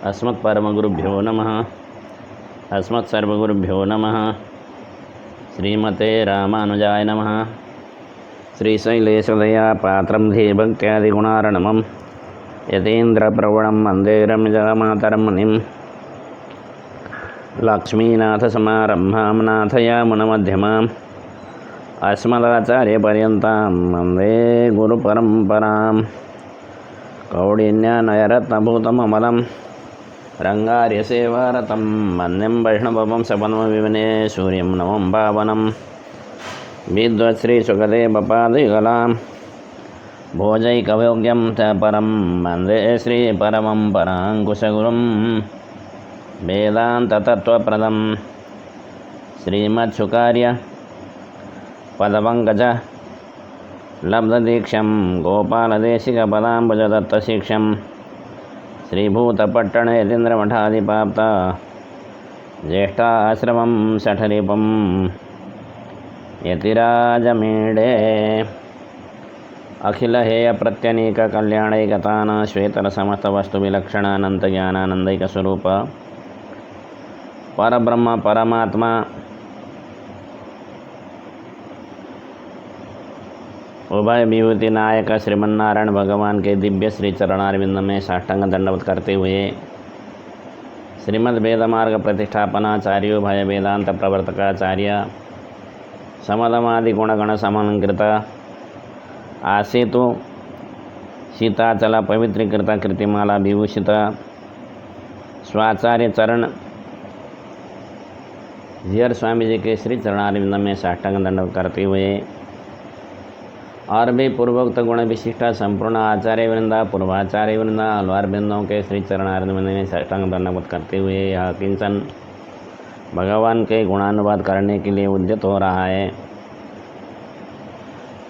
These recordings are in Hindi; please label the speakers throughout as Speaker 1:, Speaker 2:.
Speaker 1: अस्मत्परमगुरुभ्यो नमः। अस्मत्सर्वगुरुभ्यो नमः। श्रीमते रामानुजाय नमः। श्रीशैलेशदया पात्रं धीभक्त्यादिगुणार्णवं यतीन्द्रप्रवणं वन्दे रम्यजामातरं मुनिं। लक्ष्मीनाथसमारम्भां नाथयामुनमध्यमाम् अस्मदाचार्यपर्यन्तां वन्दे गुरुपरम्पराम्। कौडिन्यानयरत्नभूतममलं रङ्गार्यसेवारतं वन्द्यं वैष्णवं सपन्मविवने सूर्यं नमं पावनं। विद्वत्श्रीसुखदेवपादिकलां भोजैकभोग्यं च परं वन्दे श्रीपरमं पराङ्कुशगुरुं वेदान्ततत्त्वप्रदं श्रीमत्सुकार्य पदपङ्कज लब्धदीक्षं गोपालदेशिकपदाम्बुजदत्तशिक्षं श्रीभूतपट्टण यतीन्द्रमठादिपाप्त ज्येष्ठाश्रमं शठरिपं यतिराजमीडे। अखिलहेयप्रत्यनीककल्याणैकतान श्वेतरसमस्तवस्तुविलक्षणानन्तज्ञानानन्दैकस्वरूप परब्रह्म परमात्मा उभय विभूति नायक श्रीमन्नारायण भगवान के दिव्य श्री चरणारविंद में साष्टांग दंडवत करते हुए श्रीमद् वेद मार्ग प्रतिष्ठापनाचार्यो भय वेदांत प्रवर्तकाचार्य समदमादि गुणगण समलंकृत आसेतु सीताचल पवित्रीकृत कृतिमाला विभूषित स्वाचार्य चरण जीयर स्वामी जी के श्री चरणारविंद में साष्टांग दंडवत करते हुए और भी पूर्वोक्त गुण विशिष्टा संपूर्ण आचार्य वृंदा पूर्वाचार्य वृंदा अलवार वृंदों के श्री चरणारविंद में साष्टांग दंडवत करते हुए यह किंचन भगवान के गुणानुवाद करने के लिए उद्यत हो रहा है।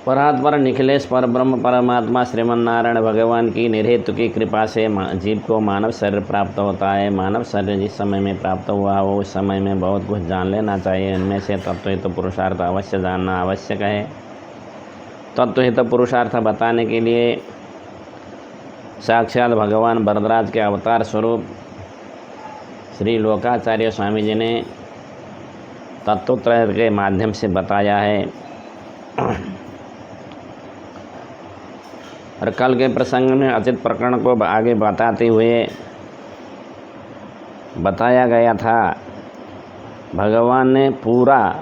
Speaker 1: परात्पर निखिलेश पर ब्रह्म परमात्मा श्रीमन्नारायण भगवान की निर्हेतु की कृपा से जीव को मानव शरीर प्राप्त होता है। मानव शरीर जिस समय में प्राप्त हुआ हो उस समय में बहुत कुछ जान लेना चाहिए। इनमें से तत्वहित पुरुषार्थ अवश्य जानना आवश्यक है। तत्वहित पुरुषार्थ बताने के लिए साक्षात भगवान वरदराज के अवतार स्वरूप श्री लोकाचार्य स्वामी जी ने तत्वत्रय के माध्यम से बताया है। और कल के प्रसंग में अचित प्रकरण को आगे बताते हुए बताया गया था भगवान ने पूरा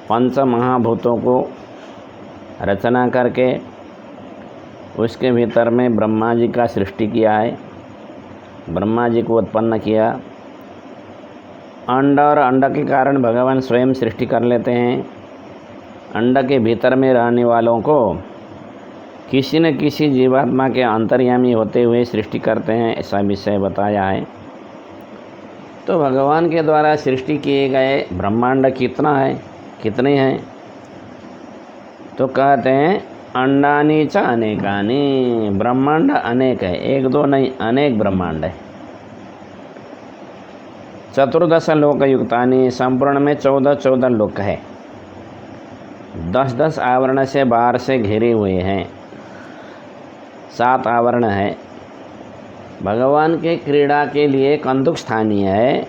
Speaker 1: पंच महाभूतों को रचना करके उसके भीतर में ब्रह्मा जी का सृष्टि किया है। ब्रह्मा जी को उत्पन्न किया। अंड और अंड के कारण भगवान स्वयं सृष्टि कर लेते हैं। अंड के भीतर में रहने वालों को किसी न किसी जीवात्मा के अंतर्यामी होते हुए सृष्टि करते हैं, ऐसा विषय बताया है। तो भगवान के द्वारा सृष्टि किए गए ब्रह्मांड कितना है, कितने हैं? तो कहते हैं अंडानी च अनेकानी, ब्रह्मांड अनेक है, एक दो नहीं अनेक ब्रह्मांड है। चतुर्दश लोक युक्तानी, संपूर्ण में 14 लोक है। 10 आवरण से बाहर से घिरे हुए हैं। 7 आवरण है। भगवान के क्रीड़ा के लिए कंदुक स्थानीय है।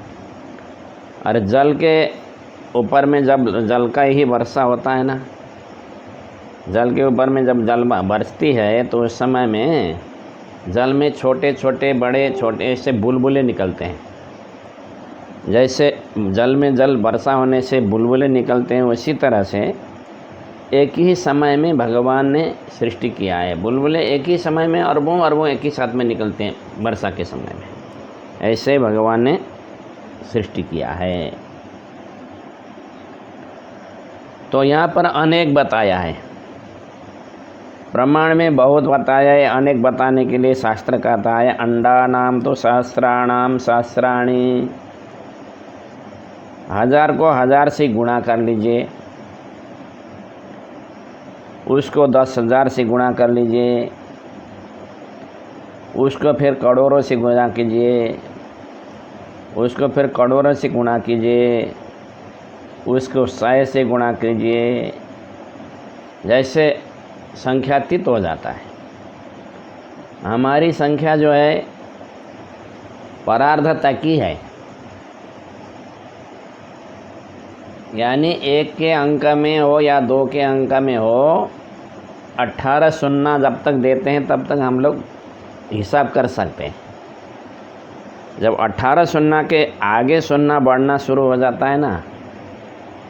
Speaker 1: और जल के ऊपर में जब जल का ही वर्षा होता है ना, जल के ऊपर में जब जल बरसती है तो उस समय में जल में छोटे छोटे बड़े छोटे से बुलबुले निकलते हैं। जैसे जल में जल वर्षा होने से बुलबुले निकलते हैं, उसी तरह से एक ही समय में भगवान ने सृष्टि किया है। बुलबुले एक ही समय में अरबों अरबों एक ही साथ में निकलते हैं वर्षा के समय में। ऐसे भगवान ने सृष्टि किया है। तो यहाँ पर अनेक बताया है। प्रमाण में बहुत बताया है। अनेक बताने के लिए शास्त्र कहता है अंडा नाम तो सहस्राणाम सहस्राणी। 1000 को 1000 से गुणा कर लीजिए, उसको 10,000 से गुणा कर लीजिए, उसको फिर करोड़ों से गुणा कीजिए, उसको फिर करोड़ों से गुणा कीजिए, उसको 100 से गुणा कीजिए। जैसे संख्यातीत हो जाता है। हमारी संख्या जो है परार्ध तक ही है, यानी 1 के अंक में हो या 2 के अंक में हो, 18 शून्य जब तक देते हैं तब तक हम लोग हिसाब कर सकते हैं। जब 18 शून्य के आगे शून्य बढ़ना शुरू हो जाता है ना,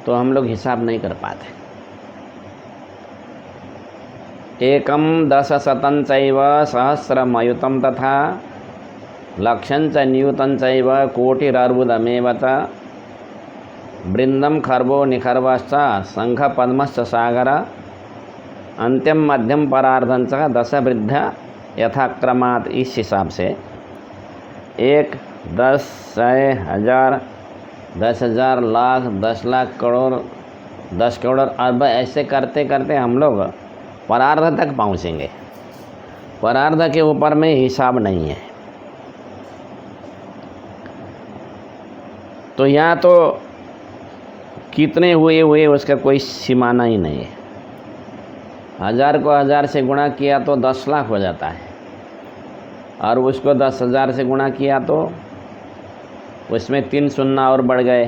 Speaker 1: तो हम लोग हिसाब नहीं कर पाते। एकम 10 शतं चैव सहस्रमयुतं तथा लक्षं च न्यूतं चैव कोटिरर्बुदमेव च वृंदम खर्वो निखर्वश्च शंख पद्मश्च सागर अंत्यम मध्यम परार्धं च 10 वृद्ध यथाक्रमात्। इस हिसाब से 1, 10, 100, 1000, 10,000, लाख, 10 लाख, करोड़, 10 करोड़, अरब, ऐसे करते करते हम लोग परार्ध तक पहुँचेंगे। परार्ध के ऊपर में हिसाब नहीं है। तो यहाँ तो कितने हुए उसका कोई सीमाना ही नहीं है। 1000 को 1000 से गुणा किया तो 10 लाख हो जाता है, और उसको 10,000 से गुणा किया तो उसमें 3 शून्य और बढ़ गए।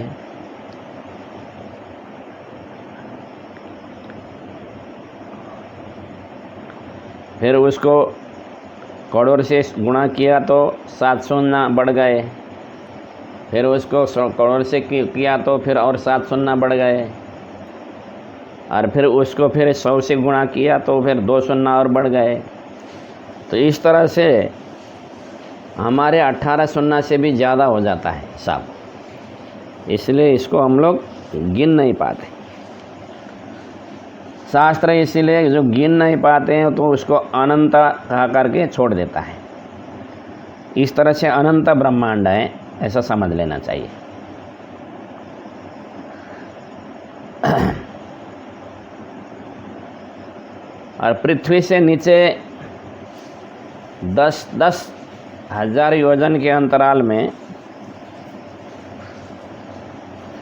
Speaker 1: फिर उसको करोड़ से गुणा किया तो 7 शून्य बढ़ गए। फिर उसको करोड़ से किया तो फिर और 7 शून्य बढ़ गए। और फिर उसको फिर 100 से गुणा किया तो फिर 2 शून्य और बढ़ गए। तो इस तरह से हमारे 18 शून्य से भी ज़्यादा हो जाता है हिसाब, इसलिए इसको हम लोग गिन नहीं पाते। शास्त्र इसीलिए जो गिन नहीं पाते हैं तो उसको अनंत कहा करके छोड़ देता है। इस तरह से अनंत ब्रह्मांड है, ऐसा समझ लेना चाहिए। और पृथ्वी से नीचे 10-10 हजार योजन के अंतराल में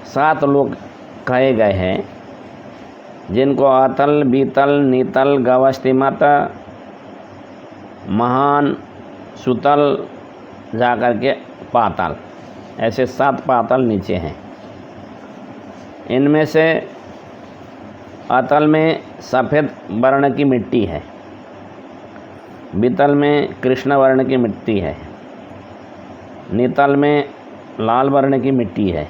Speaker 1: 7 लोग कहे गए हैं, जिनको अतल, बीतल, नीतल, गवस्तिमत, महान, सुतल, जाकर के पाताल, ऐसे 7 पाताल नीचे हैं। इनमें से अतल में सफ़ेद वर्ण की मिट्टी है, बीतल में कृष्ण वर्ण की मिट्टी है, नीतल में लाल वर्ण की मिट्टी है,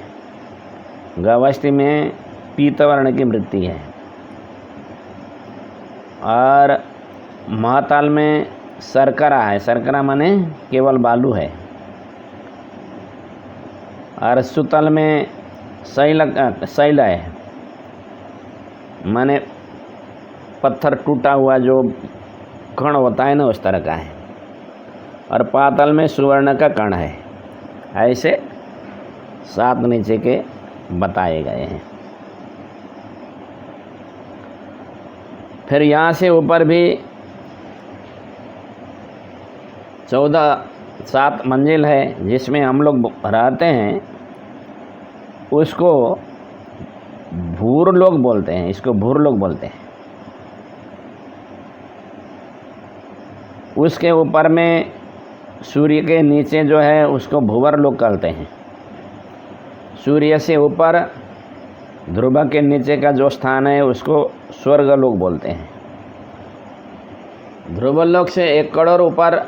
Speaker 1: गवस्ती में पीत वर्ण की मिट्टी है, और महाताल में सरकरा है। सरकरा माने केवल बालू है। और सुतल में शैल है, माने पत्थर टूटा हुआ जो कण होता है ना, उस तरह का है। और पाताल में सुवर्ण का कण है। ऐसे 7 नीचे के बताए गए हैं। फिर यहाँ से ऊपर भी 7 मंजिल है, जिसमें हम लोग रहते हैं। उसको भूर लोग बोलते हैं, इसको भूर लोग बोलते हैं। उसके ऊपर में सूर्य के नीचे जो है उसको भूवर लोग कहते हैं। सूर्य से ऊपर ध्रुव के नीचे का जो स्थान है उसको स्वर्ग लोग बोलते हैं। ध्रुव लोक से 1 करोड़ ऊपर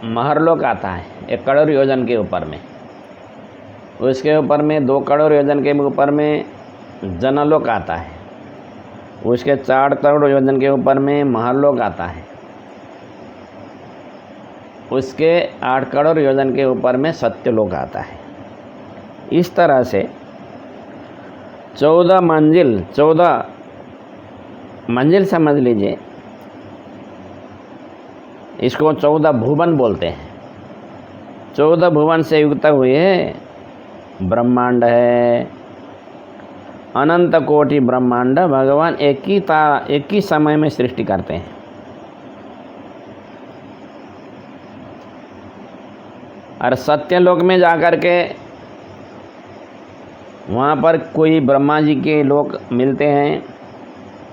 Speaker 1: महरलोक आता है, 1 करोड़ योजन के ऊपर में। उसके ऊपर में 2 करोड़ योजन के ऊपर में जनलोक आता है। उसके 4 करोड़ योजन के ऊपर में महरलोक आता है। उसके 8 करोड़ योजन के ऊपर में सत्यलोक आता है। इस तरह से 14 मंजिल समझ लीजिए। इसको 14 भुवन बोलते हैं। 14 भुवन से युक्त हुए ब्रह्मांड है। अनंत कोटि ब्रह्मांड भगवान एक ही समय में सृष्टि करते हैं। और सत्यलोक में जाकर के वहाँ पर कोई ब्रह्मा जी के लोग मिलते हैं,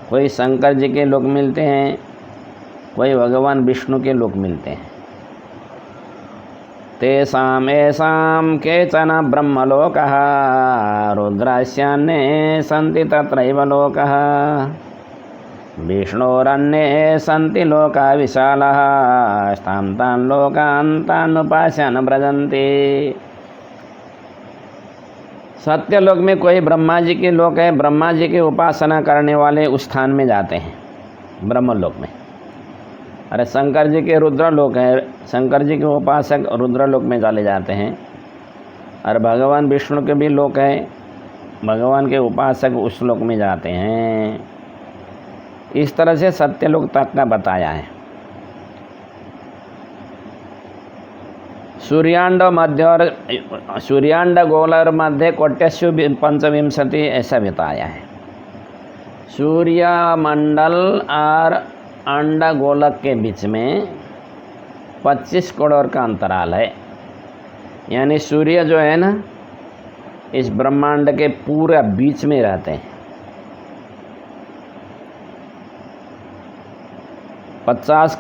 Speaker 1: कोई शंकर जी के लोग मिलते हैं, कोई भगवान विष्णु के लोग मिलते हैं। तेषामेषां केचन ब्रह्मलोकः रुद्रास्यान्ये सन्ति तत्रैव लोकः विष्णोरन्ये सन्ति लोका विशालः तां तान् लोकान् तानुपास्यन् व्रजन्ति। सत्यलोक में कोई ब्रह्मा जी के लोक है, ब्रह्मा जी की उपासना करने वाले उस स्थान में जाते हैं ब्रह्मलोक में। अरे शंकर जी के रुद्रलोक है, शंकर जी के उपासक रुद्रलोक में चले जाते हैं। और भगवान विष्णु के भी लोक है, भगवान के उपासक उस लोक में जाते हैं। इस तरह से सत्यलोक तक का बताया है। सूर्यांड मध्य और सूर्यांड गोल और मध्य कोट्यस्यु पंचविंशति ऐसा बताया है। सूर्य मंडल और अंड गोलक के बीच में 25 करोड़ का अंतराल है। यानी सूर्य जो है ना, इस ब्रह्मांड के पूरा बीच में रहते हैं। 50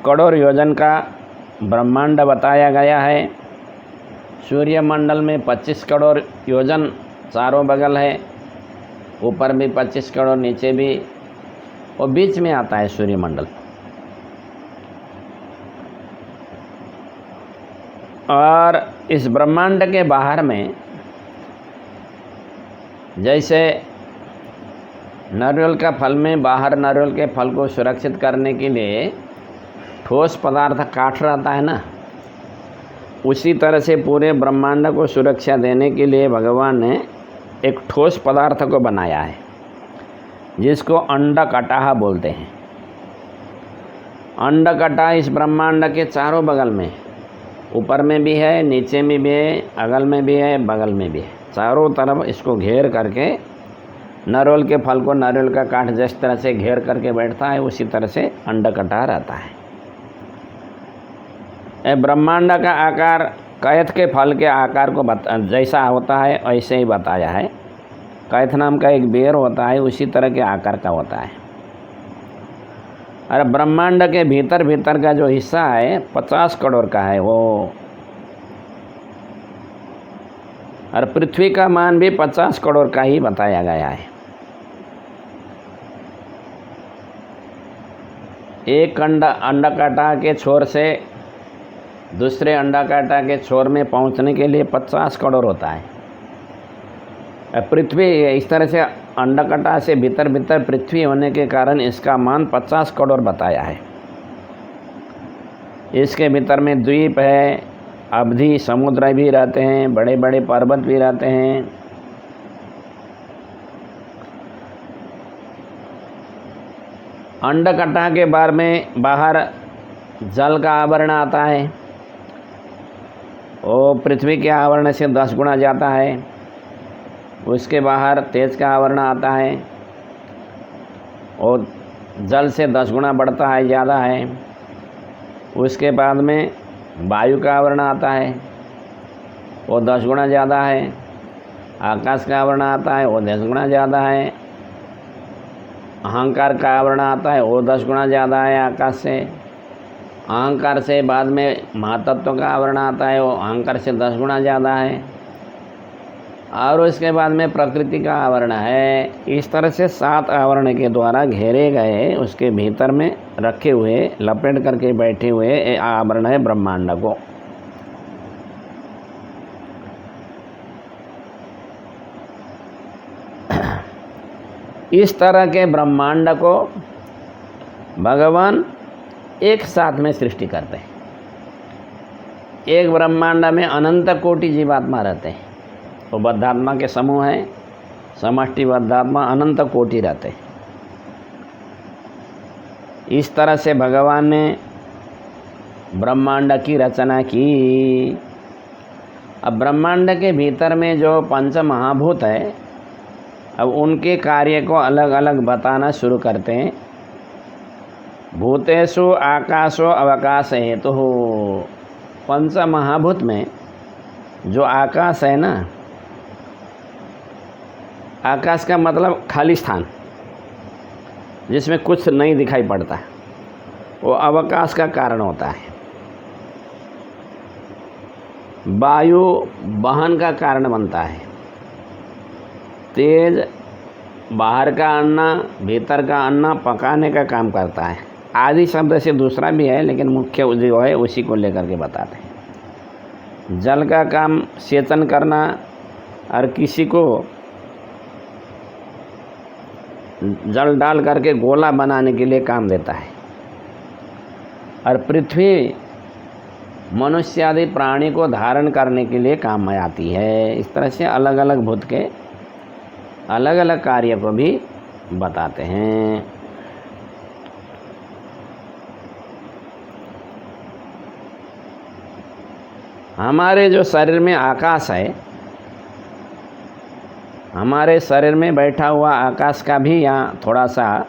Speaker 1: करोड़ योजन का ब्रह्मांड बताया गया है। सूर्य मंडल में 25 करोड़ योजन चारों बगल है, ऊपर भी 25 करोड़, नीचे भी, और बीच में आता है सूर्यमंडल। और इस ब्रह्मांड के बाहर में जैसे नारियल का फल में बाहर नारियल के फल को सुरक्षित करने के लिए ठोस पदार्थ काट रहता है ना, उसी तरह से पूरे ब्रह्मांड को सुरक्षा देने के लिए भगवान ने एक ठोस पदार्थ को बनाया है, जिसको अंडकटाह बोलते हैं। अंडकटाह इस ब्रह्मांड के चारों बगल में, ऊपर में भी है, नीचे में भी है, अगल में भी है, बगल में भी है, चारों तरफ इसको घेर करके नारियल के फल को नारियल का काट जिस तरह से घेर करके बैठता है, उसी तरह से अंडकटाह रहता है। ब्रह्मांड का आकार कैथ के फल के आकार को जैसा होता है ऐसे ही बताया है। कैथ नाम का एक बेर होता है, उसी तरह के आकार का होता है। और ब्रह्मांड के भीतर भीतर का जो हिस्सा है 50 करोड़ का है वो। और पृथ्वी का मान भी 50 करोड़ का ही बताया गया है। एक अंडकटाह के छोर से दूसरे अंडाकाटा के छोर में पहुंचने के लिए 50 करोड़ होता है। पृथ्वी इस तरह से अंडाकाटा से भीतर भीतर पृथ्वी होने के कारण इसका मान 50 करोड़ बताया है। इसके भीतर में द्वीप है, अवधि समुद्र भी रहते हैं, बड़े बड़े पर्वत भी रहते हैं। अंडकटाह के बाहर जल का आवरण आता है, वो पृथ्वी के आवरण से 10 गुना जाता है। उसके बाहर तेज का आवरण आता है, और जल से 10 गुना बढ़ता है, ज़्यादा है। उसके बाद में वायु का आवरण आता है, वो 10 गुना ज़्यादा है। आकाश का आवरण आता है, वो 10 गुना ज़्यादा है। अहंकार का आवरण आता है, वो 10 गुना ज़्यादा है आकाश से। अहंकार से बाद में महातत्व का आवरण आता है, वो अहंकार से 10 गुना ज़्यादा है। और उसके बाद में प्रकृति का आवरण है। इस तरह से 7 आवरण के द्वारा घेरे गए, उसके भीतर में रखे हुए, लपेट करके बैठे हुए आवरण है ब्रह्मांड को। इस तरह के ब्रह्मांड को भगवान एक साथ में सृष्टि करते हैं। एक ब्रह्मांड में अनंत कोटि जीवात्मा रहते हैं, वो बद्धात्मा के समूह हैं, समष्टि बद्धात्मा अनंत कोटि रहते हैं। इस तरह से भगवान ने ब्रह्मांड की रचना की। अब ब्रह्मांड के भीतर में जो पंच महाभूत है, अब उनके कार्य को अलग अलग बताना शुरू करते हैं। भूतेषु आकाशो अवकाश हेतु हो। पंच महाभूत में जो आकाश है ना, आकाश का मतलब खाली स्थान जिसमें कुछ नहीं दिखाई पड़ता, वो अवकाश का कारण होता है। वायु वहन का कारण बनता है। तेज बाहर का अन्न, भीतर का अन्न पकाने का काम करता है। आदि शब्द से दूसरा भी है, लेकिन मुख्य जो है उसी को लेकर के बताते हैं। जल का काम सेचन करना और किसी को जल डाल करके गोला बनाने के लिए काम देता है। और पृथ्वी मनुष्य आदि प्राणी को धारण करने के लिए काम में आती है। इस तरह से अलग अलग भूत के अलग अलग कार्य को भी बताते हैं। हमारे जो शरीर में आकाश है, हमारे शरीर में बैठा हुआ आकाश का भी यहाँ थोड़ा सा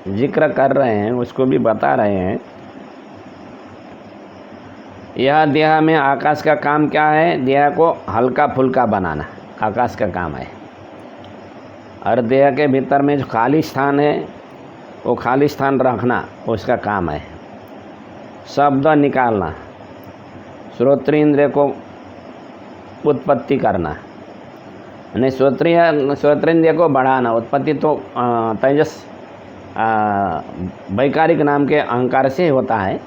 Speaker 1: जिक्र कर रहे हैं, उसको भी बता रहे हैं। यह देह में आकाश का काम क्या है? देह को हल्का फुल्का बनाना आकाश का काम है। और देह के भीतर में जो खाली स्थान है, वो खाली स्थान रखना उसका काम है। शब्द निकालना, श्रोत्रेंद्रिय को उत्पत्ति करना, यानी श्रोत्रेंद्रिय को बढ़ाना। उत्पत्ति तो तेजस वैकारिक नाम के अहंकार से होता है,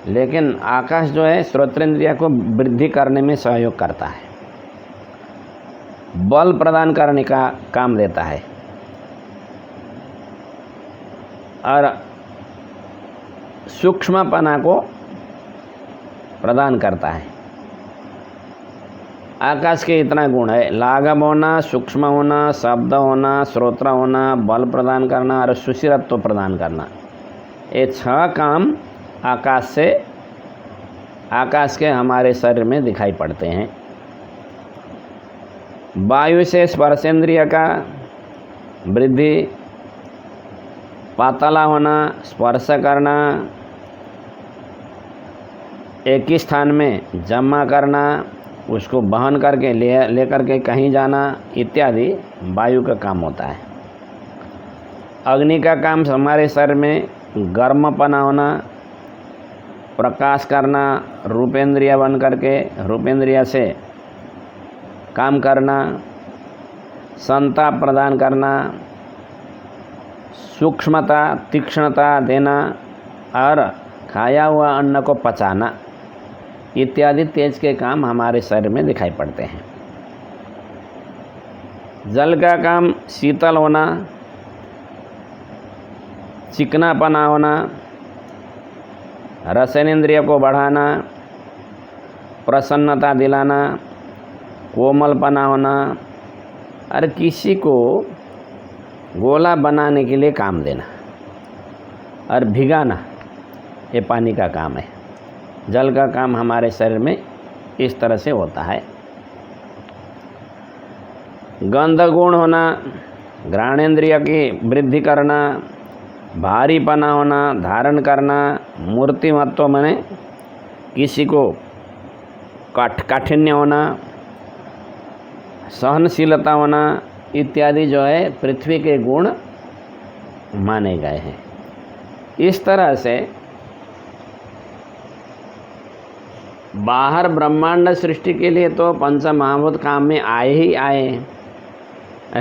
Speaker 1: लेकिन आकाश जो है श्रोत्रेंद्रिय को वृद्धि करने में सहयोग करता है, बल प्रदान करने का काम देता है और सूक्ष्मपना को प्रदान करता है। आकाश के इतना गुण है: लाघव होना, सूक्ष्म होना, शब्द होना, श्रोत्र होना, बल प्रदान करना और सुशिरत्व प्रदान करना। ये 6 काम आकाश के हमारे शरीर में दिखाई पड़ते हैं। वायु से स्पर्शेंद्रिय का वृद्धि, पातला होना, स्पर्श करना, एक ही स्थान में जमा करना, उसको वहन करके लेकर के कहीं जाना इत्यादि वायु का काम होता है। अग्नि का काम हमारे शरीर में गर्मपना होना, प्रकाश करना, रूपेंद्रिय बन करके रूपेंद्रिय से काम करना, संताप प्रदान करना, सूक्ष्मता तीक्ष्णता देना और खाया हुआ अन्न को पचाना इत्यादि तेज के काम हमारे शरीर में दिखाई पड़ते हैं। जल का काम शीतल होना, चिकनापना होना, रसनेंद्रिय को बढ़ाना, प्रसन्नता दिलाना, कोमलपना होना और किसी को गोला बनाने के लिए काम देना और भिगाना, ये पानी का काम है। जल का काम हमारे शरीर में इस तरह से होता है। गंध गुण होना, घ्राणेंद्रिय की वृद्धि करना, भारीपना होना, धारण करना, मूर्तिमत्व माने किसी को काठिन्य होना, सहनशीलता होना इत्यादि जो है पृथ्वी के गुण माने गए हैं। इस तरह से बाहर ब्रह्मांड सृष्टि के लिए तो पंच महाभूत काम में आए ही आए।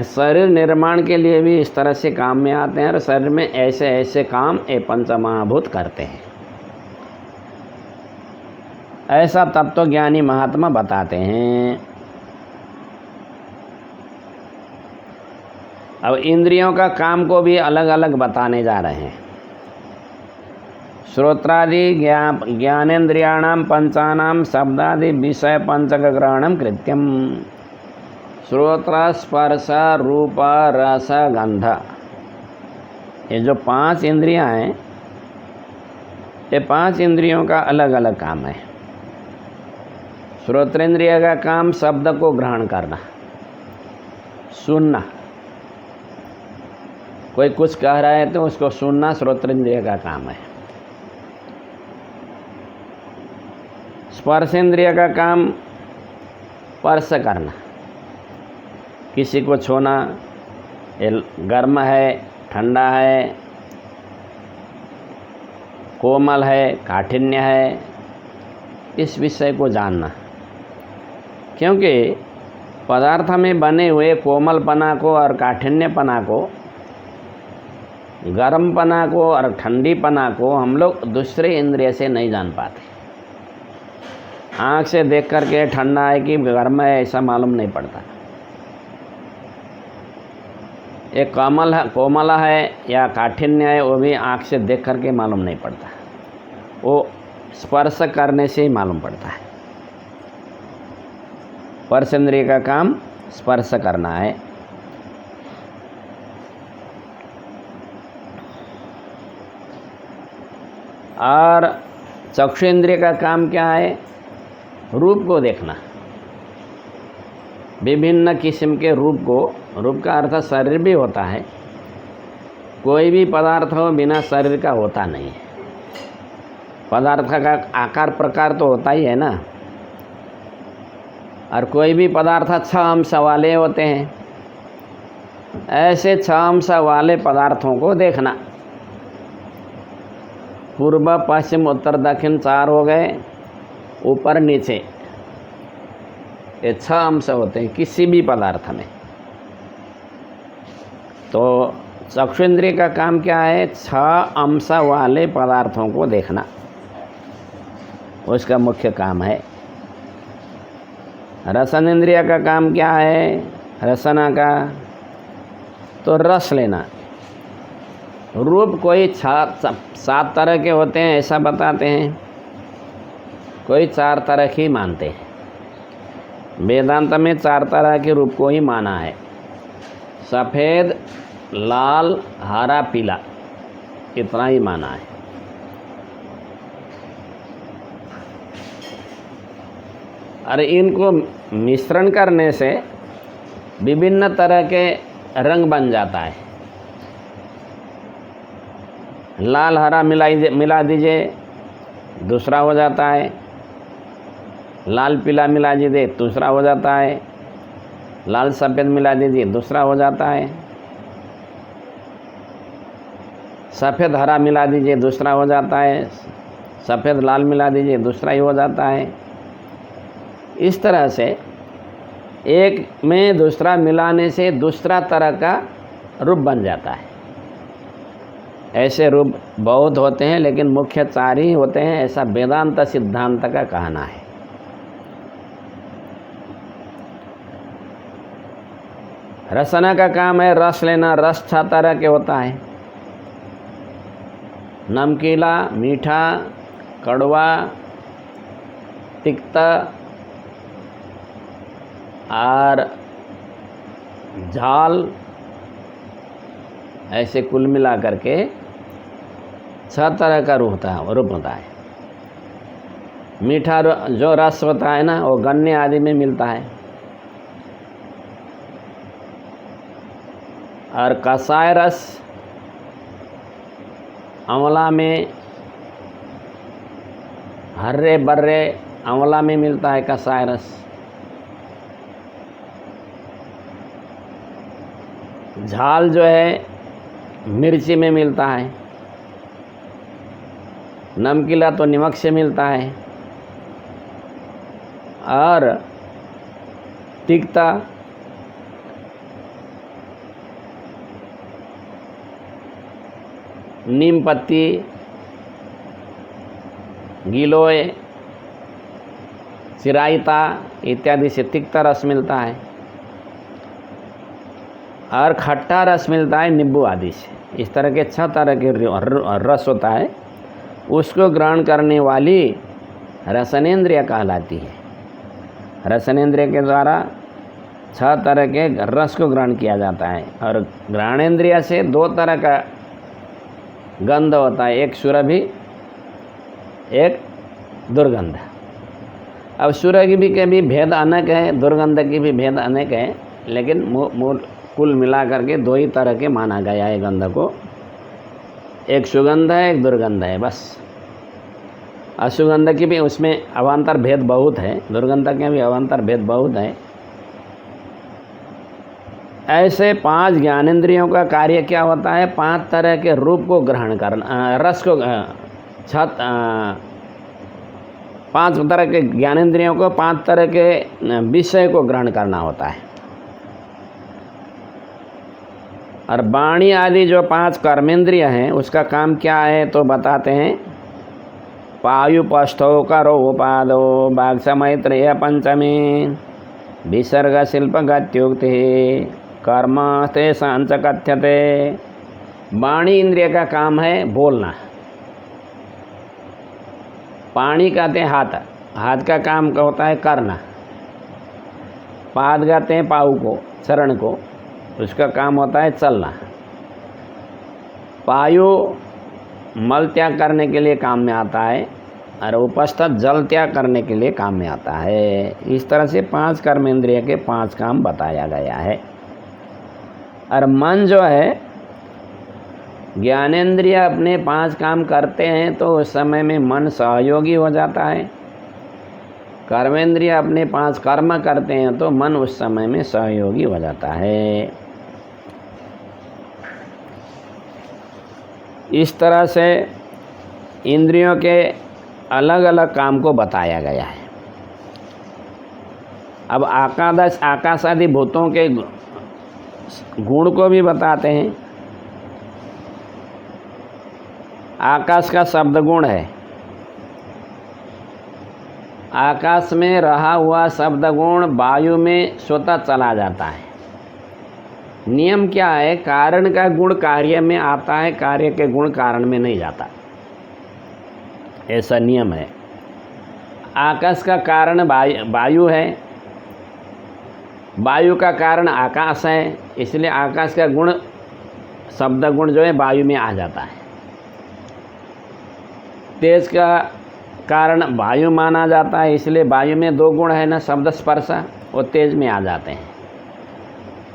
Speaker 1: शरीर निर्माण के लिए भी इस तरह से काम में आते हैं और शरीर में ऐसे ऐसे काम ये पंच महाभूत करते हैं, ऐसा तत्वज्ञानी महात्मा बताते हैं। अब इंद्रियों का काम को भी अलग अलग बताने जा रहे हैं। श्रोत्रादि ज्ञानेन्द्रियाणाम पंचानाम शब्दादि विषय पंचक ग्रहणम कृत्यम। श्रोत्र स्पर्श रूप रस गंध, ये जो 5 इंद्रियां हैं, ये 5 इंद्रियों का अलग अलग काम है। श्रोत्रेंद्रिय का काम शब्द को ग्रहण करना, सुनना। कोई कुछ कह रहा है तो उसको सुनना श्रोत्रेंद्रिय का काम है। स्पर्शेंद्रिय का काम स्पर्श करना, किसी को छूना, ये गर्म है, ठंडा है, कोमल है, काठिन्य है, इस विषय को जानना, क्योंकि पदार्थ में बने हुए कोमलपना को और काठिन्यपना को, गर्मपना को और ठंडीपना को हम लोग दूसरे इंद्रिय से नहीं जान पाते। आँख से देख करके ठंडा है कि गर्म है ऐसा मालूम नहीं पड़ता। एक कोमला है या काठिन्य है वो भी आँख से देख करके मालूम नहीं पड़ता, वो स्पर्श करने से ही मालूम पड़ता है। स्पर्श इंद्रिय का काम स्पर्श करना है। और चक्षु इंद्रिय का काम क्या है? रूप को देखना, विभिन्न किस्म के रूप को। रूप का अर्थ शरीर भी होता है, कोई भी पदार्थ हो बिना शरीर का होता नहीं है। पदार्थ का आकार प्रकार तो होता ही है ना, और कोई भी पदार्थ 6 अंश वाले होते हैं। ऐसे 6 अंश वाले पदार्थों को देखना। पूर्व पश्चिम उत्तर दक्षिण 4 हो गए, ऊपर नीचे, ये 6 अंश होते हैं किसी भी पदार्थ में। तो चक्षु इंद्रिय का काम क्या है? 6 अंश वाले पदार्थों को देखना, उसका मुख्य काम है। रसन इंद्रिय का काम क्या है? रसना का तो रस लेना। रूप कोई 7 तरह के होते हैं ऐसा बताते हैं, कोई 4 तरह की मानते हैं। वेदांत में 4 तरह के रूप को ही माना है, सफ़ेद, लाल, हरा, पीला, इतना ही माना है। और इनको मिश्रण करने से विभिन्न तरह के रंग बन जाता है। लाल हरा मिला दीजिए, दूसरा हो जाता है। लाल पीला मिला दीजिए, दूसरा हो जाता है। लाल सफ़ेद मिला दीजिए, दूसरा हो जाता है। सफ़ेद हरा मिला दीजिए, दूसरा हो जाता है। सफ़ेद लाल मिला दीजिए, दूसरा ही हो जाता है। इस तरह से एक में दूसरा मिलाने से दूसरा तरह का रूप बन जाता है। ऐसे रूप बहुत होते हैं, लेकिन मुख्य 4 ही होते हैं, ऐसा वेदांत सिद्धांत का कहना है। रसना का काम है रस लेना। रस 6 तरह के होता है, नमकीला, मीठा, कड़वा, तिक्ता और झाल, ऐसे कुल मिला करके 6 तरह का रूप होता है। मीठा जो रस होता है ना, वो गन्ने आदि में मिलता है। और कसाय रस आंवला में, हर्रे बर्रे आंवला में मिलता है कसाय रस। झाल जो है मिर्ची में मिलता है। नमकीला तो नमक से मिलता है। और तिक्ता नीम पत्ती, गिलोय, चिरायता इत्यादि से तिक्ता रस मिलता है। और खट्टा रस मिलता है नींबू आदि से। इस तरह के 6 तरह के रस होता है, उसको ग्रहण करने वाली रसनेंद्रिय कहलाती है। रसनेंद्रिय के द्वारा 6 तरह के रस को ग्रहण किया जाता है। और घ्राणेंद्रिय से 2 तरह का गंध होता है, एक सुरभि, एक दुर्गंध। अब सुरभि के भी भेद अनेक है, दुर्गंध की भी भेद अनेक है, लेकिन मूल कुल मिला करके 2 ही तरह के माना गया है गंध को। एक सुगंध है, एक दुर्गंध है, बस। असुगंध की भी उसमें अवान्तर भेद बहुत है, दुर्गंध के भी अवान्तर भेद बहुत है। ऐसे 5 ज्ञानेंद्रियों का कार्य क्या होता है? 5 तरह के रूप को ग्रहण करना, रस को 5 तरह के ज्ञानेंद्रियों को 5 तरह के विषय को ग्रहण करना होता है। और वाणी आदि जो 5 कर्मेंद्रिय हैं उसका काम क्या है तो बताते हैं। पायुपस्थो करो उपादो वाक्समैत्रेय पंचमी विसर्ग शिल्प गत्युक्ति कर्म ते सांच कथ्यते। वाणी इंद्रिय का काम है बोलना। पाणी कहते हैं हाथ, हाथ का काम क्या होता है करना। पाद कहते हैं पाऊ को, चरण को, उसका काम होता है चलना। पायु मल त्याग करने के लिए काम में आता है और उपस्थ जल त्याग करने के लिए काम में आता है। इस तरह से 5 कर्मेंद्रिय के 5 काम बताया गया है। और मन जो है, ज्ञानेंद्रिय अपने 5 काम करते हैं तो उस समय में मन सहयोगी हो जाता है। कर्मेंद्रिय अपने 5 कर्म करते हैं तो मन उस समय में सहयोगी हो जाता है। इस तरह से इंद्रियों के अलग अलग काम को बताया गया है। अब आकाश आदि भूतों के गुण को भी बताते हैं। आकाश का शब्द गुण है। आकाश में रहा हुआ शब्द गुण वायु में स्वतः चला जाता है। नियम क्या है? कारण का गुण कार्य में आता है, कार्य के गुण कारण में नहीं जाता, ऐसा नियम है। आकाश का कारण वायु है, वायु का कारण आकाश है, इसलिए आकाश का गुण शब्द गुण जो है वायु में आ जाता है। तेज का कारण वायु माना जाता है, इसलिए वायु में 2 गुण है ना, शब्द स्पर्श, वो तेज में आ जाते हैं।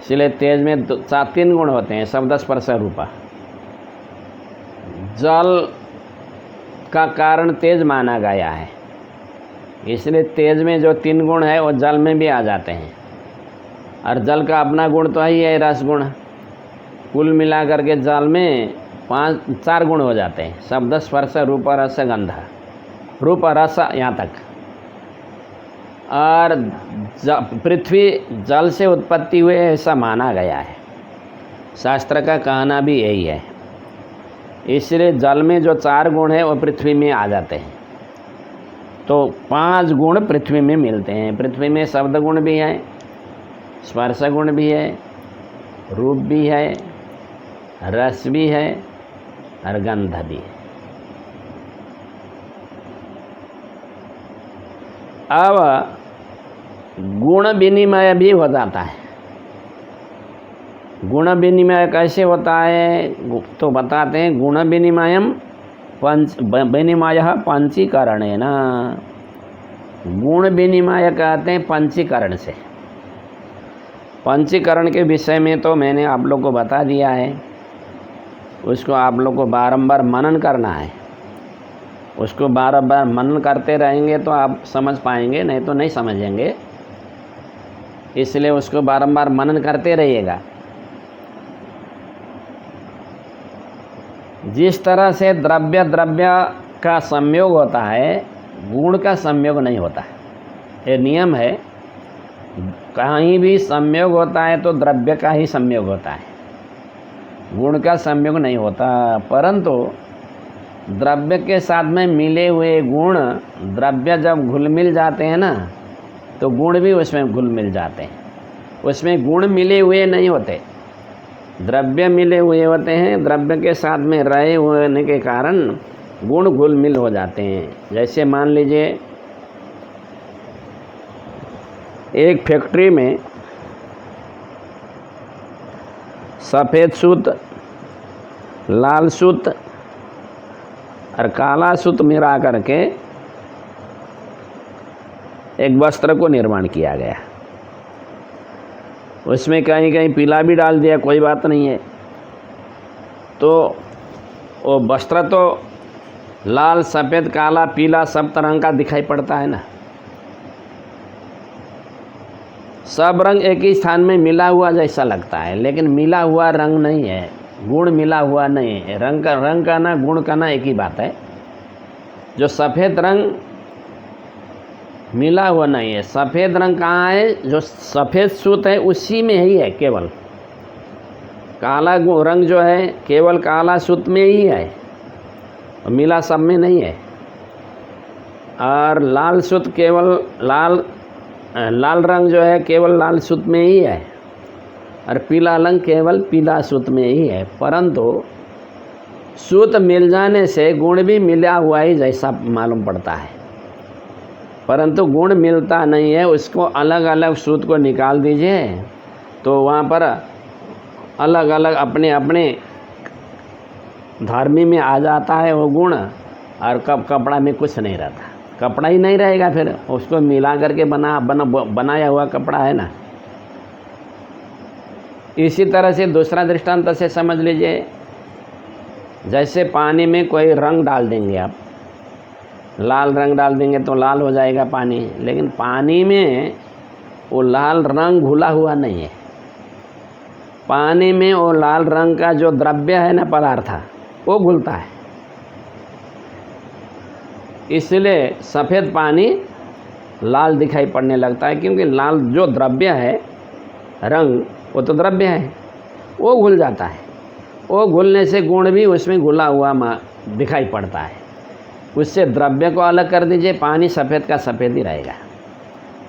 Speaker 1: इसलिए तेज में 3 गुण होते हैं, शब्द स्पर्श रूपा। जल का कारण तेज माना गया है, इसलिए तेज में जो 3 गुण है वो जल में भी आ जाते हैं। और जल का अपना गुण तो ही है रस गुण। कुल मिलाकर के जल में 4 गुण हो जाते हैं, शब्द स्पर्श रूप रस गंध, रूप रस यहाँ तक। और पृथ्वी जल से उत्पत्ति हुए ऐसा माना गया है, शास्त्र का कहना भी यही है। इसलिए जल में जो 4 गुण है वो पृथ्वी में आ जाते हैं, तो 5 गुण पृथ्वी में मिलते हैं। पृथ्वी में शब्द गुण भी है, स्पर्श गुण भी है, रूप भी है, रस भी है और गंध भी है। अब गुण विनिमय भी हो जाता है। गुण विनिमय कैसे होता है तो बताते हैं। गुण विनिमयम विनिमय पंचीकरणेन। गुण विनिमय कहते हैं पंचीकरण से। पंचीकरण के विषय में तो मैंने आप लोग को बता दिया है, उसको आप लोग को बारंबार मनन करना है। उसको बारंबार मनन करते रहेंगे तो आप समझ पाएंगे, नहीं तो नहीं समझेंगे। इसलिए उसको बारंबार मनन करते रहिएगा। जिस तरह से द्रव्य का संयोग होता है, गुण का संयोग नहीं होता। ये नियम है, कहीं भी संयोग होता है तो द्रव्य का ही संयोग होता है, गुण का संयोग नहीं होता। परंतु द्रव्य के साथ में मिले हुए गुण, द्रव्य जब घुल मिल जाते हैं ना, तो गुण भी उसमें घुल मिल जाते हैं। उसमें गुण मिले हुए नहीं होते, द्रव्य मिले हुए होते हैं। द्रव्य के साथ में रहे होने के कारण गुण घुल मिल हो जाते हैं। जैसे मान लीजिए एक फैक्ट्री में सफ़ेद सूत, लाल सूत और काला सूत मिला करके एक वस्त्र को निर्माण किया गया। उसमें कहीं कहीं पीला भी डाल दिया, कोई बात नहीं है। तो वो वस्त्र तो लाल, सफ़ेद, काला, पीला सब तरह का दिखाई पड़ता है ना। सब रंग एक ही स्थान में मिला हुआ जैसा लगता है, लेकिन मिला हुआ रंग नहीं है, गुण मिला हुआ नहीं है। रंग का ना गुण का ना एक ही बात है। जो सफ़ेद रंग मिला हुआ नहीं है। सफ़ेद रंग कहाँ है? जो सफ़ेद सूत है उसी में ही है केवल। काला रंग जो है केवल काला सूत में ही है, मिला सब में नहीं है। और लाल सूत केवल लाल रंग जो है केवल लाल सूत में ही है, और पीला रंग केवल पीला सूत में ही है। परंतु सूत मिल जाने से गुण भी मिला हुआ ही जैसा मालूम पड़ता है, परंतु गुण मिलता नहीं है। उसको अलग अलग सूत को निकाल दीजिए तो वहाँ पर अलग अलग अपने अपने धर्मी में आ जाता है वो गुण, और कपड़ा में कुछ नहीं रहता, कपड़ा ही नहीं रहेगा। फिर उसको मिला करके बनाया हुआ कपड़ा है ना। इसी तरह से दूसरा दृष्टांत से समझ लीजिए, जैसे पानी में कोई रंग डाल देंगे आप, लाल रंग डाल देंगे तो लाल हो जाएगा पानी, लेकिन पानी में वो लाल रंग घुला हुआ नहीं है। पानी में वो लाल रंग का जो द्रव्य है ना, पदार्थ, वो घुलता है। इसलिए सफ़ेद पानी लाल दिखाई पड़ने लगता है, क्योंकि लाल जो द्रव्य है, रंग, वो तो द्रव्य है, वो घुल जाता है। वो घुलने से गुण भी उसमें घुला हुआ दिखाई पड़ता है। उससे द्रव्य को अलग कर दीजिए, पानी सफ़ेद का सफ़ेद ही रहेगा,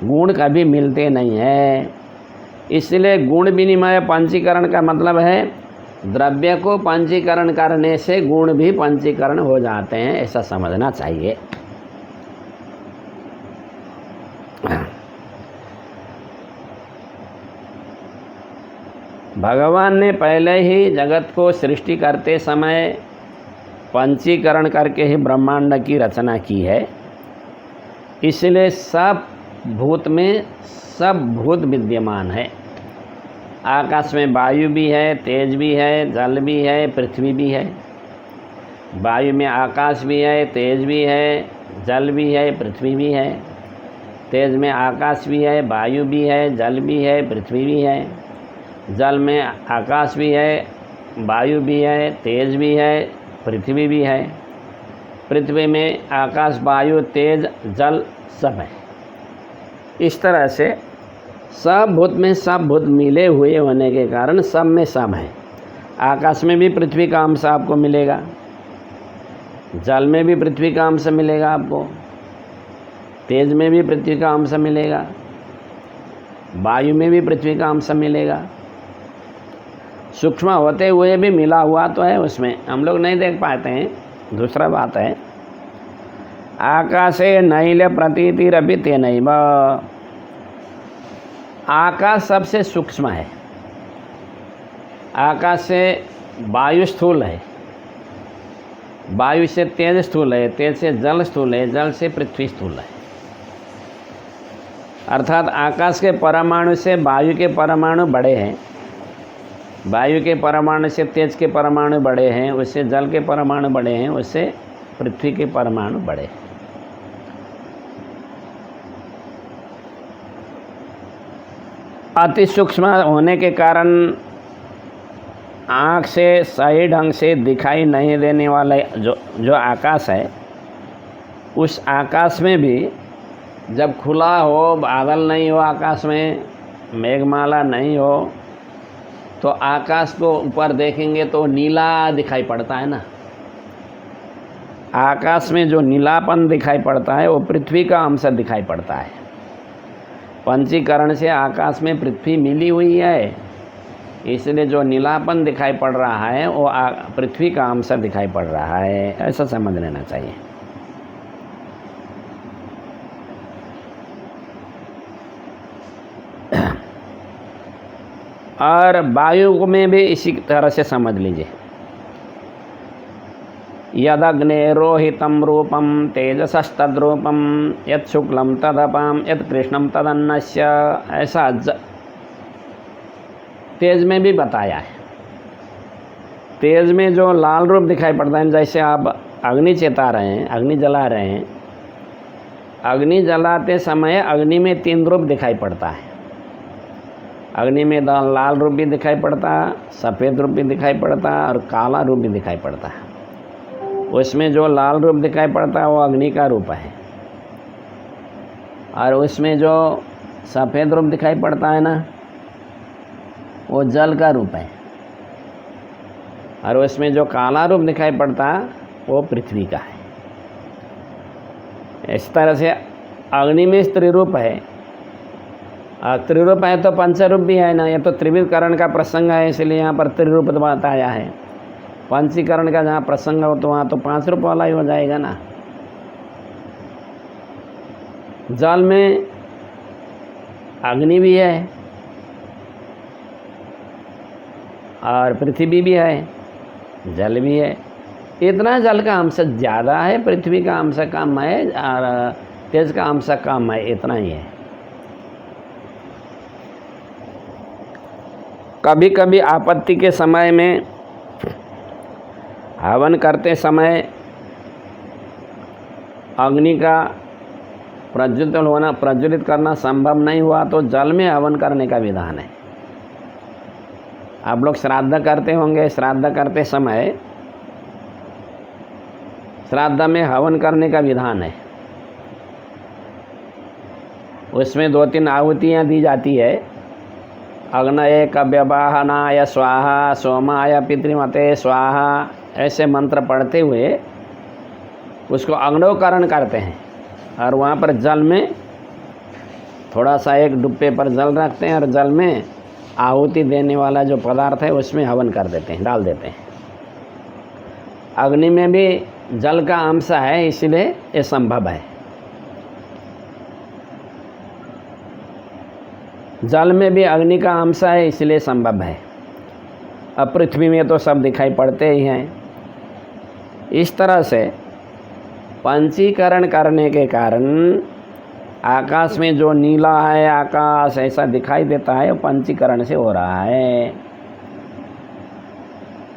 Speaker 1: गुण कभी मिलते नहीं है। इसलिए गुण विनिमय पंचीकरण का मतलब है द्रव्य को पंचीकरण करने से गुण भी पंचीकरण हो जाते हैं, ऐसा समझना चाहिए। भगवान ने पहले ही जगत को सृष्टि करते समय पंचीकरण करके ही ब्रह्मांड की रचना की है। इसलिए सब भूत में सब भूत विद्यमान है। आकाश में वायु भी है, तेज भी है, जल भी है, पृथ्वी भी है। वायु में आकाश भी है, तेज भी है, जल भी है, पृथ्वी भी है। तेज में आकाश भी है, वायु भी है, जल भी है, पृथ्वी भी है। जल में आकाश भी है, वायु भी है, तेज भी है, पृथ्वी भी है। पृथ्वी में आकाश, वायु, तेज, जल सब है। इस तरह से सब भूत में सब भूत मिले हुए होने के कारण सब में सब है। आकाश में भी पृथ्वी का अंश आपको मिलेगा, जल में भी पृथ्वी का अंश मिलेगा आपको, तेज में भी पृथ्वी का अंश मिलेगा, वायु में भी पृथ्वी का अंश मिलेगा। सूक्ष्म होते हुए भी मिला हुआ तो है उसमें, हम लोग नहीं देख पाते हैं। दूसरा बात है, आकाशे नैल प्रतीतिरपि तेनैव। आकाश सबसे सूक्ष्म है। आकाश से वायु स्थूल है, वायु से तेज स्थूल है, तेज से जल स्थूल है, जल से पृथ्वी स्थूल है। अर्थात आकाश के परमाणु से वायु के परमाणु बड़े हैं, वायु के परमाणु से तेज के परमाणु बड़े हैं, उससे जल के परमाणु बड़े हैं, उससे पृथ्वी के परमाणु बड़े हैं। अति सूक्ष्म होने के कारण आँख से सही ढंग से दिखाई नहीं देने वाले जो आकाश है, उस आकाश में भी जब खुला हो, बादल नहीं हो, आकाश में मेघमाला नहीं हो, तो आकाश को ऊपर देखेंगे तो नीला दिखाई पड़ता है ना। आकाश में जो नीलापन दिखाई पड़ता है वो पृथ्वी का अंश दिखाई पड़ता है। पंचीकरण से आकाश में पृथ्वी मिली हुई है, इसलिए जो नीलापन दिखाई पड़ रहा है वो पृथ्वी का अंश दिखाई पड़ रहा है, ऐसा समझ लेना चाहिए। और वायु में भी इसी तरह से समझ लीजिए। यदग्नेरोहितं रूपं तेजसस्तद्रूपं यत् शुक्लं तदपां यत् कृष्णं तदन्नस्य। ऐसा तेज में भी बताया है। तेज में जो लाल रूप दिखाई पड़ता है, जैसे आप अग्नि चेता रहे हैं, अग्नि जला रहे हैं, अग्नि जलाते समय अग्नि में 3 रूप दिखाई पड़ता है। अग्नि में लाल रूप भी दिखाई पड़ता है, सफ़ेद रूप भी दिखाई पड़ता है, और काला रूप भी दिखाई पड़ता है। उसमें जो लाल रूप दिखाई पड़ता है वो अग्नि का रूप है, और उसमें जो सफ़ेद रूप दिखाई पड़ता है ना, वो जल का रूप है, और उसमें जो काला रूप दिखाई पड़ता है वो पृथ्वी का है। इस तरह से अग्नि में स्त्री रूप है, और त्रिरूप है तो पंचरूप भी है ना। ये तो त्रिविधकरण का प्रसंग है, इसलिए यहाँ पर त्रिरूप बताया है। पंचीकरण का जहाँ प्रसंग हो तो वहाँ तो 5 रूप वाला ही हो जाएगा ना। जल में अग्नि भी है और पृथ्वी भी है, जल भी है। इतना जल का अंश ज़्यादा है, पृथ्वी का अंश कम है, और तेज का अंश कम है, इतना ही है। कभी कभी आपत्ति के समय में हवन करते समय अग्नि का प्रज्वलित करना संभव नहीं हुआ तो जल में हवन करने का विधान है। आप लोग श्राद्ध करते होंगे, श्राद्ध करते समय श्राद्ध में हवन करने का विधान है। उसमें 2-3 आहुतियाँ दी जाती है। अग्नये कव्यवाहनाय स्वाहा, सोमाय पितृमते स्वाहा, ऐसे मंत्र पढ़ते हुए उसको अग्नोकरण करते हैं, और वहाँ पर जल में थोड़ा सा एक डुब्बे पर जल रखते हैं, और जल में आहुति देने वाला जो पदार्थ है उसमें हवन कर देते हैं, डाल देते हैं। अग्नि में भी जल का अंश है, इसलिए ये संभव है। जल में भी अग्नि का अंश है, इसलिए संभव है। अब पृथ्वी में तो सब दिखाई पड़ते ही हैं। इस तरह से पंचीकरण करने के कारण आकाश में जो नीला है, आकाश ऐसा दिखाई देता है, वो पंचीकरण से हो रहा है।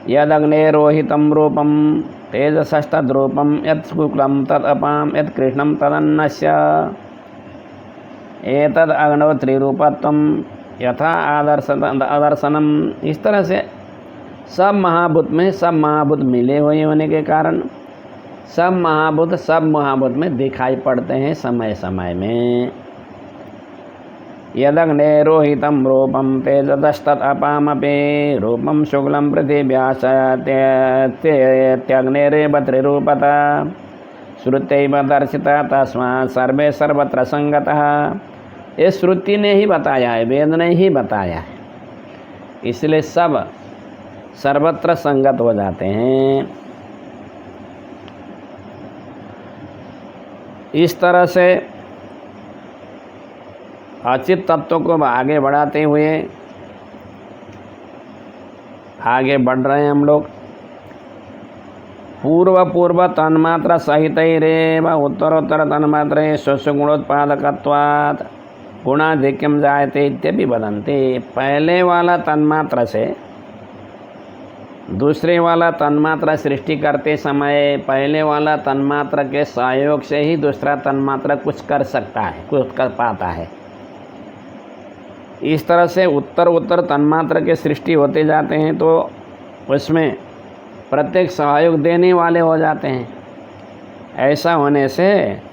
Speaker 1: यद अग्नेरोहितं रूपम तेजसस्तद्रूपम यत् शुक्लम तदपाम यत् कृष्णम तदन्नस्य एतद अग्नौ त्रिरूपत्वम यथा आदर्शनम। इस तरह से सब महाभूत में सब महाभूत मिले हुए होने के कारण सब महाभूत में दिखाई पड़ते हैं समय समय में। यदग्नेरोहितं रूपम तेजस्तदपामपि रूपम शुक्लम पृथिव्यास त्यग्नेरेव त्रिरूपता श्रुत्यैव दर्शिता तस्मात् सर्वे सर्वत्र संगतः। ये श्रुति ने ही बताया है, वेद ने ही बताया है, इसलिए सब सर्वत्र संगत हो जाते हैं। इस तरह से अचित तत्व को आगे बढ़ाते हुए आगे बढ़ रहे हैं हम लोग। पूर्व तन्मात्रा सहित रेव उत्तरोत्तर तन्मात्रे स्वगुणोत्पादकत्वात् गुणाधिक्यम जायते इत्यपि वदन्ति। पहले वाला तन्मात्रा से दूसरे वाला तन्मात्रा सृष्टि करते समय पहले वाला तन्मात्रा के सहयोग से ही दूसरा तन्मात्रा कुछ कर सकता है, कुछ कर पाता है। इस तरह से उत्तर तन्मात्रा के सृष्टि होते जाते हैं, तो उसमें प्रत्येक सहयोग देने वाले हो जाते हैं। ऐसा होने से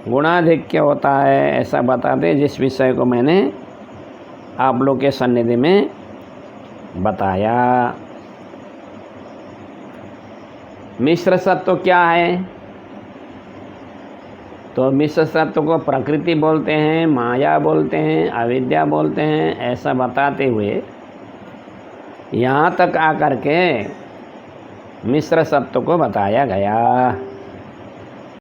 Speaker 1: गुणाधिक्य होता है, ऐसा बताते, जिस विषय को मैंने आप लोग के सन्निधि में बताया। मिश्र सत्व क्या है? तो मिश्र सत्व को प्रकृति बोलते हैं, माया बोलते हैं, अविद्या बोलते हैं। ऐसा बताते हुए यहाँ तक आकर के मिश्र सत्व को बताया गया।